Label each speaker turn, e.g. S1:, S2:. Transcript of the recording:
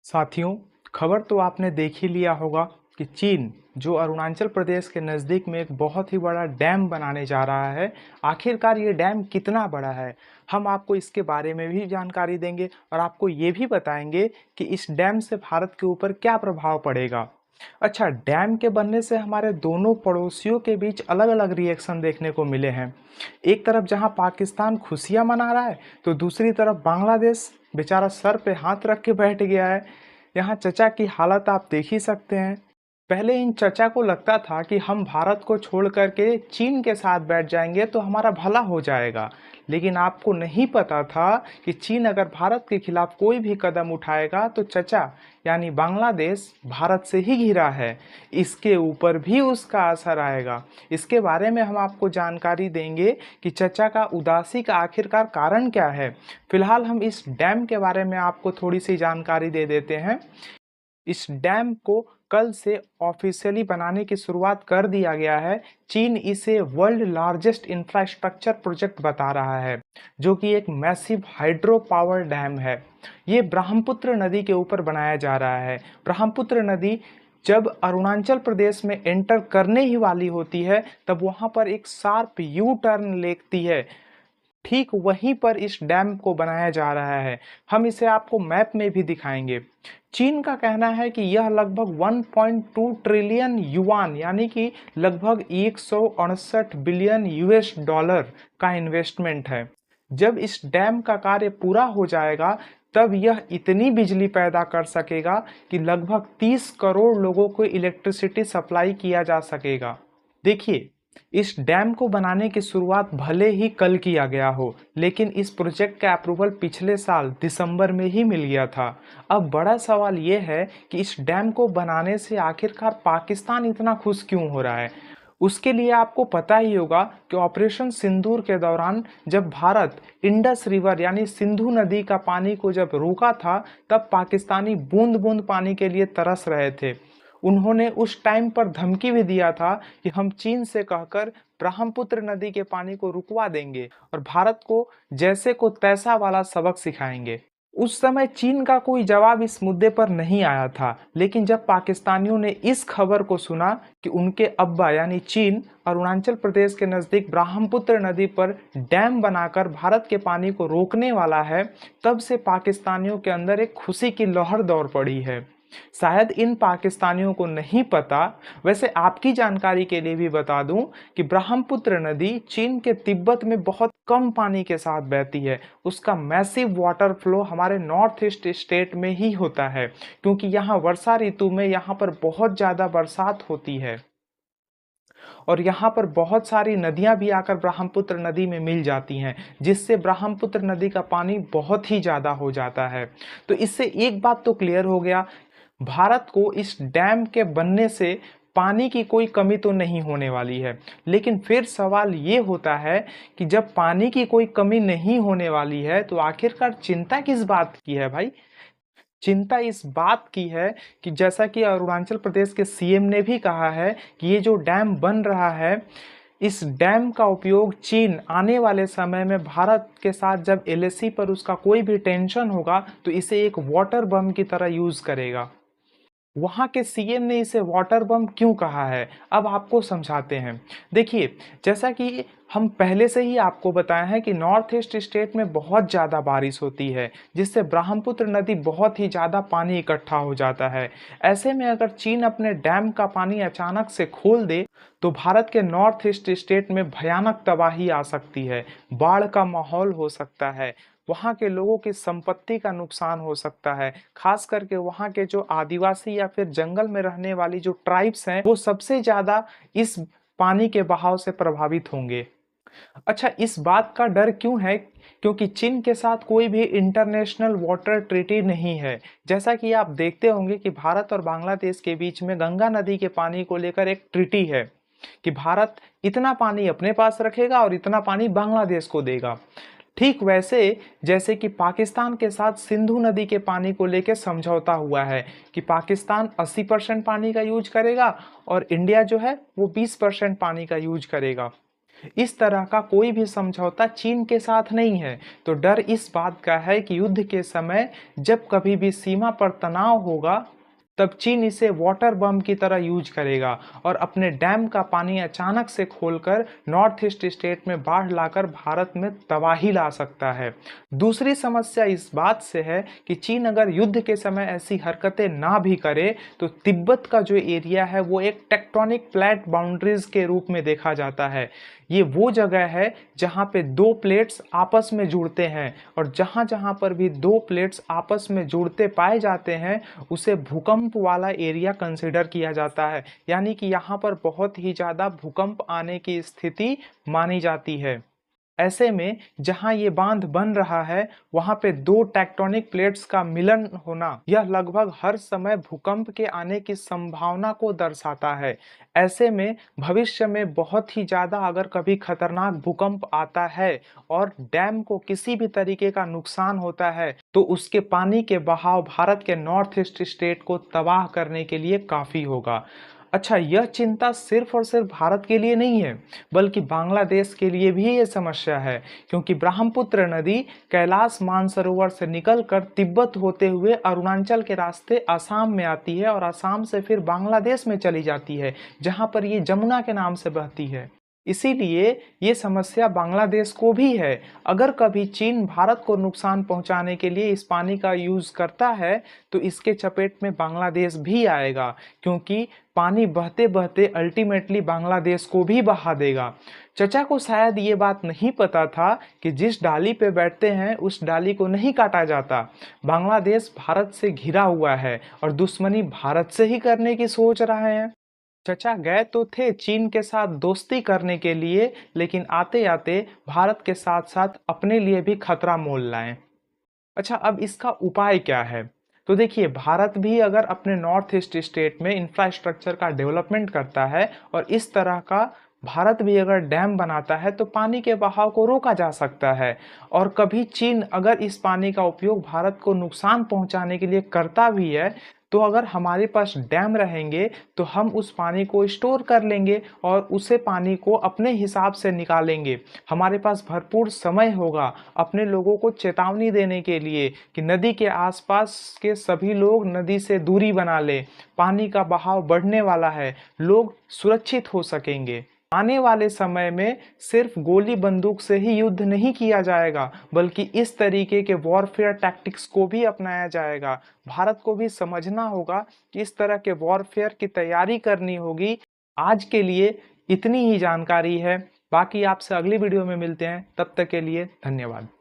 S1: साथियों, खबर तो आपने देख ही लिया होगा कि चीन जो अरुणाचल प्रदेश के नज़दीक में एक बहुत ही बड़ा डैम बनाने जा रहा है। आखिरकार ये डैम कितना बड़ा है, हम आपको इसके बारे में भी जानकारी देंगे और आपको ये भी बताएंगे कि इस डैम से भारत के ऊपर क्या प्रभाव पड़ेगा। अच्छा, डैम के बनने से हमारे दोनों पड़ोसियों के बीच अलग अलग रिएक्शन देखने को मिले हैं। एक तरफ जहां पाकिस्तान खुशियां मना रहा है, तो दूसरी तरफ बांग्लादेश बेचारा सर पे हाथ रख के बैठ गया है। यहाँ चचा की हालत आप देख ही सकते हैं। पहले इन चचा को लगता था कि हम भारत को छोड़ करके चीन के साथ बैठ जाएंगे तो हमारा भला हो जाएगा, लेकिन आपको नहीं पता था कि चीन अगर भारत के खिलाफ कोई भी कदम उठाएगा तो चचा यानी बांग्लादेश भारत से ही घिरा है, इसके ऊपर भी उसका असर आएगा। इसके बारे में हम आपको जानकारी देंगे कि चचा का उदासी का आखिरकार कारण क्या है। फिलहाल हम इस डैम के बारे में आपको थोड़ी सी जानकारी दे देते हैं। इस डैम को कल से ऑफिशियली बनाने की शुरुआत कर दिया गया है। चीन इसे वर्ल्ड लार्जेस्ट इंफ्रास्ट्रक्चर प्रोजेक्ट बता रहा है, जो कि एक मैसिव हाइड्रो पावर डैम है। ये ब्रह्मपुत्र नदी के ऊपर बनाया जा रहा है। ब्रह्मपुत्र नदी जब अरुणाचल प्रदेश में एंटर करने ही वाली होती है, तब वहां पर एक शार्प यू टर्न लेती है। ठीक वहीं पर इस डैम को बनाया जा रहा है। हम इसे आपको मैप में भी दिखाएंगे। चीन का कहना है कि यह लगभग 1.2 ट्रिलियन युआन यानी कि लगभग 168 बिलियन यूएस डॉलर का इन्वेस्टमेंट है। जब इस डैम का कार्य पूरा हो जाएगा, तब यह इतनी बिजली पैदा कर सकेगा कि लगभग 30 करोड़ लोगों को इलेक्ट्रिसिटी सप्लाई किया जा सकेगा। देखिए, इस डैम को बनाने की शुरुआत भले ही कल किया गया हो, लेकिन इस प्रोजेक्ट का अप्रूवल पिछले साल दिसंबर में ही मिल गया था। अब बड़ा सवाल ये है कि इस डैम को बनाने से आखिरकार पाकिस्तान इतना खुश क्यों हो रहा है। उसके लिए आपको पता ही होगा कि ऑपरेशन सिंदूर के दौरान जब भारत इंडस रिवर यानी सिंधु नदी का पानी को जब रोका था, तब पाकिस्तानी बूंद बूंद पानी के लिए तरस रहे थे। उन्होंने उस टाइम पर धमकी भी दिया था कि हम चीन से कहकर ब्रह्मपुत्र नदी के पानी को रुकवा देंगे और भारत को जैसे को तैसा वाला सबक सिखाएंगे। उस समय चीन का कोई जवाब इस मुद्दे पर नहीं आया था, लेकिन जब पाकिस्तानियों ने इस खबर को सुना कि उनके अब्बा यानी चीन अरुणाचल प्रदेश के नज़दीक ब्रह्मपुत्र नदी पर डैम बनाकर भारत के पानी को रोकने वाला है, तब से पाकिस्तानियों के अंदर एक खुशी की लहर दौड़ पड़ी है। शायद इन पाकिस्तानियों को नहीं पता। वैसे आपकी जानकारी के लिए भी बता दूं कि ब्रह्मपुत्र नदी चीन के तिब्बत में बहुत कम पानी के साथ बहती है। उसका मैसिव वाटर फ्लो हमारे नॉर्थ ईस्ट स्टेट में ही होता है, क्योंकि यहाँ वर्षा ऋतु में यहाँ पर बहुत ज़्यादा बरसात होती है और यहाँ पर बहुत सारी नदियाँ भी आकर ब्रह्मपुत्र नदी में मिल जाती हैं, जिससे ब्रह्मपुत्र नदी का पानी बहुत ही ज़्यादा हो जाता है। तो इससे एक बात तो क्लियर हो गया, भारत को इस डैम के बनने से पानी की कोई कमी तो नहीं होने वाली है। लेकिन फिर सवाल ये होता है कि जब पानी की कोई कमी नहीं होने वाली है, तो आखिरकार चिंता किस बात की है भाई। चिंता इस बात की है कि जैसा कि अरुणाचल प्रदेश के सीएम ने भी कहा है कि ये जो डैम बन रहा है, इस डैम का उपयोग चीन आने वाले समय में भारत के साथ जब एलएसी पर उसका कोई भी टेंशन होगा, तो इसे एक वाटर बम की तरह यूज करेगा। वहाँ के सीएम ने इसे वाटर बम क्यों कहा है, अब आपको समझाते हैं। देखिए, जैसा कि हम पहले से ही आपको बताए हैं कि नॉर्थ ईस्ट स्टेट में बहुत ज़्यादा बारिश होती है, जिससे ब्रह्मपुत्र नदी बहुत ही ज़्यादा पानी इकट्ठा हो जाता है। ऐसे में अगर चीन अपने डैम का पानी अचानक से खोल दे, तो भारत के नॉर्थ ईस्ट स्टेट में भयानक तबाही आ सकती है, बाढ़ का माहौल हो सकता है, वहाँ के लोगों की संपत्ति का नुकसान हो सकता है। खास करके वहाँ के जो आदिवासी या फिर जंगल में रहने वाली जो ट्राइब्स हैं, वो सबसे ज़्यादा इस पानी के बहाव से प्रभावित होंगे। अच्छा, इस बात का डर क्यों है? क्योंकि चीन के साथ कोई भी इंटरनेशनल वाटर ट्रीटी नहीं है। जैसा कि आप देखते होंगे कि भारत और बांग्लादेश के बीच में गंगा नदी के पानी को लेकर एक ट्रीटी है कि भारत इतना पानी अपने पास रखेगा और इतना पानी बांग्लादेश को देगा। ठीक वैसे जैसे कि पाकिस्तान के साथ सिंधु नदी के पानी को लेकर समझौता हुआ है कि पाकिस्तान 80% पानी का यूज करेगा और इंडिया जो है वो 20% पानी का यूज करेगा। इस तरह का कोई भी समझौता चीन के साथ नहीं है। तो डर इस बात का है कि युद्ध के समय जब कभी भी सीमा पर तनाव होगा, तब चीन इसे वाटर बम की तरह यूज करेगा और अपने डैम का पानी अचानक से खोलकर नॉर्थ ईस्ट स्टेट में बाढ़ लाकर भारत में तबाही ला सकता है। दूसरी समस्या इस बात से है कि चीन अगर युद्ध के समय ऐसी हरकतें ना भी करे तो तिब्बत का जो एरिया है वो एक टेक्टोनिक प्लेट बाउंड्रीज के रूप में देखा जाता है। ये वो जगह है जहाँ पे दो प्लेट्स आपस में जुड़ते हैं और जहाँ जहाँ पर भी दो प्लेट्स आपस में जुड़ते पाए जाते हैं उसे भूकंप वाला एरिया कंसिडर किया जाता है, यानी कि यहाँ पर बहुत ही ज़्यादा भूकंप आने की स्थिति मानी जाती है। ऐसे में जहां ये बांध बन रहा है वहां पे दो टेक्टोनिक प्लेट्स का मिलन होना यह लगभग हर समय भूकंप के आने की संभावना को दर्शाता है। ऐसे में भविष्य में बहुत ही ज्यादा अगर कभी खतरनाक भूकंप आता है और डैम को किसी भी तरीके का नुकसान होता है तो उसके पानी के बहाव भारत के नॉर्थ ईस्ट स्टेट को तबाह करने के लिए काफी होगा। अच्छा, यह चिंता सिर्फ और सिर्फ भारत के लिए नहीं है बल्कि बांग्लादेश के लिए भी ये समस्या है, क्योंकि ब्रह्मपुत्र नदी कैलाश मानसरोवर से निकलकर तिब्बत होते हुए अरुणाचल के रास्ते असम में आती है और असम से फिर बांग्लादेश में चली जाती है जहां पर ये जमुना के नाम से बहती है। इसीलिए ये समस्या बांग्लादेश को भी है। अगर कभी चीन भारत को नुकसान पहुंचाने के लिए इस पानी का यूज करता है तो इसके चपेट में बांग्लादेश भी आएगा, क्योंकि पानी बहते बहते अल्टीमेटली बांग्लादेश को भी बहा देगा। चचा को शायद ये बात नहीं पता था कि जिस डाली पे बैठते हैं उस डाली को नहीं काटा जाता। बांग्लादेश भारत से घिरा हुआ है और दुश्मनी भारत से ही करने की सोच रहे हैं। चचा गए तो थे चीन के साथ दोस्ती करने के लिए, लेकिन आते आते भारत के साथ साथ अपने लिए भी खतरा मोल लाए। अच्छा, अब इसका उपाय क्या है? तो देखिए, भारत भी अगर अपने नॉर्थ ईस्ट स्टेट में इंफ्रास्ट्रक्चर का डेवलपमेंट करता है और इस तरह का भारत भी अगर डैम बनाता है तो पानी के बहाव को रोका जा सकता है। और कभी चीन अगर इस पानी का उपयोग भारत को नुकसान पहुंचाने के लिए करता भी है तो अगर हमारे पास डैम रहेंगे तो हम उस पानी को स्टोर कर लेंगे और उसे पानी को अपने हिसाब से निकालेंगे। हमारे पास भरपूर समय होगा अपने लोगों को चेतावनी देने के लिए कि नदी के आसपास के सभी लोग नदी से दूरी बना लें, पानी का बहाव बढ़ने वाला है, लोग सुरक्षित हो सकेंगे। आने वाले समय में सिर्फ गोली बंदूक से ही युद्ध नहीं किया जाएगा बल्कि इस तरीके के वॉरफेयर टैक्टिक्स को भी अपनाया जाएगा। भारत को भी समझना होगा कि इस तरह के वॉरफेयर की तैयारी करनी होगी। आज के लिए इतनी ही जानकारी है, बाकी आपसे अगली वीडियो में मिलते हैं, तब तक के लिए धन्यवाद।